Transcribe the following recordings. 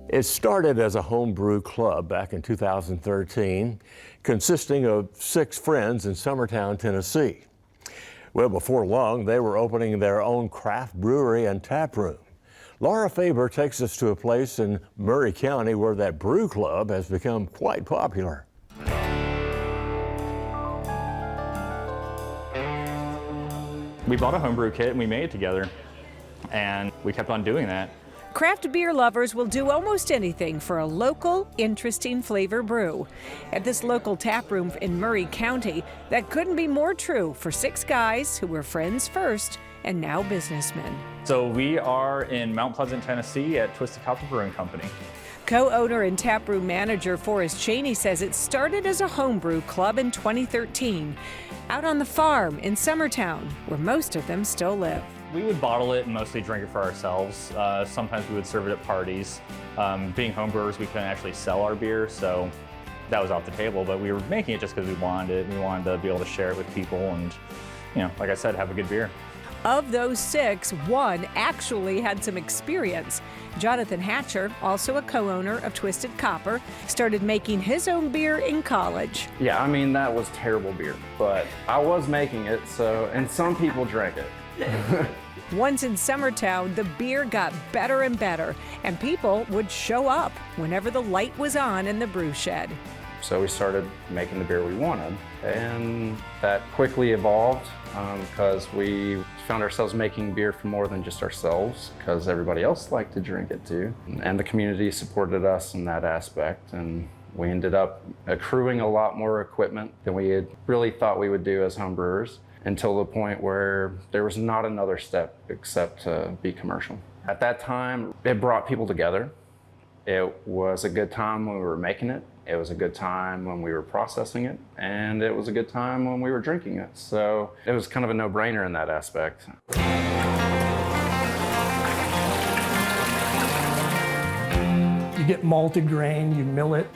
It started as a homebrew club back in 2013, consisting of 6 friends in Summertown, Tennessee. Well, before long, they were opening their own craft brewery and tap room. Laura Faber takes us to a place in Maury County where that brew club has become quite popular. We bought a homebrew kit and we made it together, and we kept on doing that. Craft beer lovers will do almost anything for a local, interesting flavor brew. At this local tap room in Maury County, that couldn't be more true for 6 guys who were friends first and now businessmen. So we are in Mount Pleasant, Tennessee at Twisted Copper Brewing Company. Co-owner and taproom manager Forrest Cheney says it started as a homebrew club in 2013, out on the farm in Summertown, where most of them still live. We would bottle it and mostly drink it for ourselves. Sometimes we would serve it at parties. Being homebrewers, we couldn't actually sell our beer, so that was off the table, but we were making it just because we wanted it. We wanted to be able to share it with people and, you know, like I said, have a good beer. Of those 6, 1 actually had some experience. Jonathan Hatcher, also a co-owner of Twisted Copper, started making his own beer in college. Yeah, I mean, that was terrible beer, but I was making it, so, and some people drank it. Once in Summertown, the beer got better and better, and people would show up whenever the light was on in the brew shed. So we started making the beer we wanted, and that quickly evolved because we found ourselves making beer for more than just ourselves, because everybody else liked to drink it too. And the community supported us in that aspect, and we ended up accruing a lot more equipment than we had really thought we would do as homebrewers, until the point where there was not another step except to be commercial. At that time, it brought people together. It was a good time when we were making it. It was a good time when we were processing it, and it was a good time when we were drinking it. So it was kind of a no-brainer in that aspect. You get malted grain, you mill it,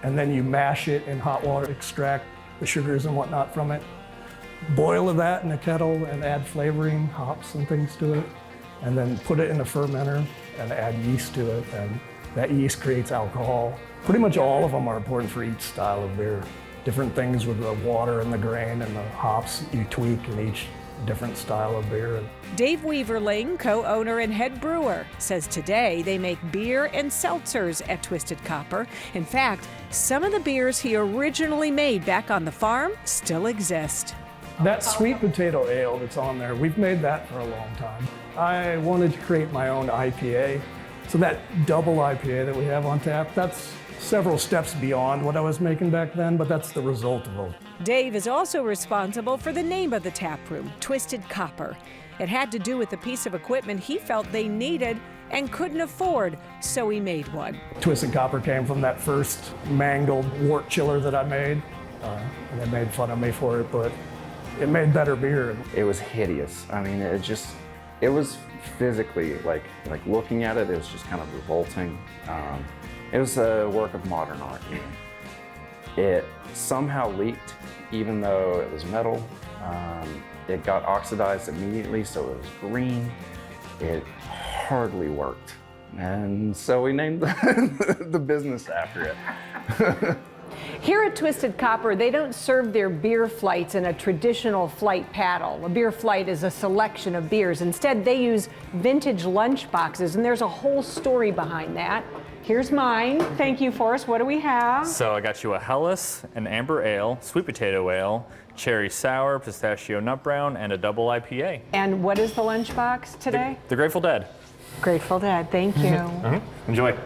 and then you mash it in hot water, extract the sugars and whatnot from it. Boil that in a kettle and add flavoring, hops and things to it, and then put it in a fermenter and add yeast to it, and that yeast creates alcohol. Pretty much all of them are important for each style of beer. Different things with the water and the grain and the hops you tweak in each different style of beer. Dave Weaverling, co-owner and head brewer, says today they make beer and seltzers at Twisted Copper. In fact, some of the beers he originally made back on the farm still exist. That sweet potato ale that's on there, we've made that for a long time. I wanted to create my own IPA. So that double IPA that we have on tap, that's several steps beyond what I was making back then, but that's the result of it. Dave is also responsible for the name of the tap room, Twisted Copper. It had to do with the piece of equipment he felt they needed and couldn't afford, so he made one. Twisted Copper came from that first mangled wort chiller that I made, and they made fun of me for it, but it made better beer. It was hideous. I mean, it was physically, like looking at it, it was just kind of revolting. It was a work of modern art. It somehow leaked, even though it was metal. It got oxidized immediately, so it was green. It hardly worked. And so we named the business after it. Here at Twisted Copper, they don't serve their beer flights in a traditional flight paddle. A beer flight is a selection of beers. Instead, they use vintage lunch boxes, and there's a whole story behind that. Here's mine. Thank you, Forrest. What do we have? So I got you a Helles, an amber ale, sweet potato ale, cherry sour, pistachio nut brown, and a double IPA. And what is the lunchbox today? The Grateful Dead. Grateful Dead. Thank you. Enjoy.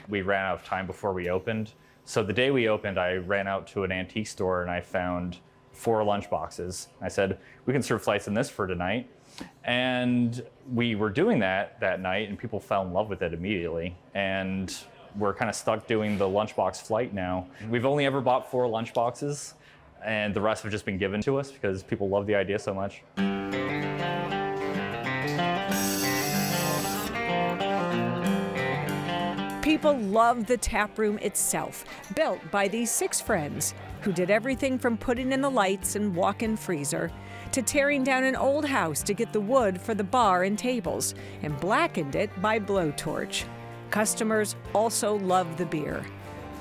We ran out of time before we opened. So the day we opened, I ran out to an antique store and I found 4 lunch boxes. I said, we can serve flights in this for tonight. And we were doing that night, and people fell in love with it immediately. And we're kind of stuck doing the lunchbox flight now. We've only ever bought 4 lunch boxes, and the rest have just been given to us because people love the idea so much. People love the tap room itself, built by these 6 friends who did everything from putting in the lights and walk-in freezer to tearing down an old house to get the wood for the bar and tables and blackened it by blowtorch. Customers also love the beer.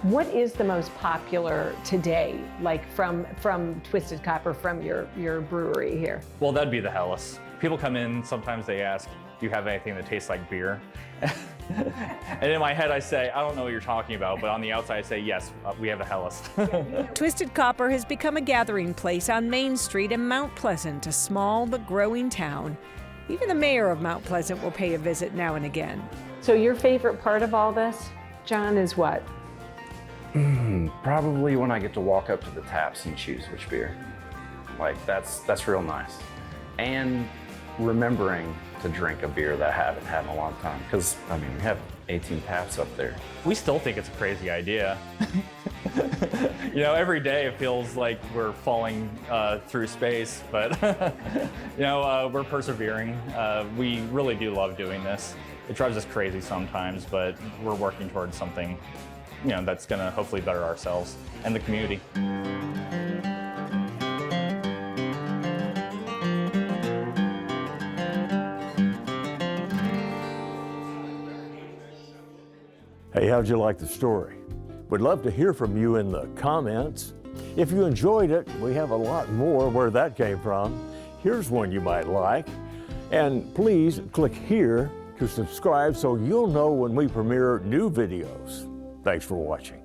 What is the most popular today, like from Twisted Copper, from your brewery here? Well, that'd be the Helles. People come in, sometimes they ask, do you have anything that tastes like beer? And in my head I say, I don't know what you're talking about, but on the outside I say, yes, we have a Helles. Twisted Copper has become a gathering place on Main Street in Mount Pleasant, a small but growing town. Even the mayor of Mount Pleasant will pay a visit now and again. So your favorite part of all this, John, is what? Probably when I get to walk up to the taps and choose which beer. Like, that's real nice. And remembering to drink a beer that I haven't had in a long time. Because, I mean, we have 18 taps up there. We still think it's a crazy idea. You know, every day it feels like we're falling through space, but you know, we're persevering. We really do love doing this. It drives us crazy sometimes, but we're working towards something, you know, that's gonna hopefully better ourselves and the community. Hey, how'd you like the story? We'd love to hear from you in the comments. If you enjoyed it, we have a lot more where that came from. Here's one you might like. And please click here to subscribe so you'll know when we premiere new videos. Thanks for watching.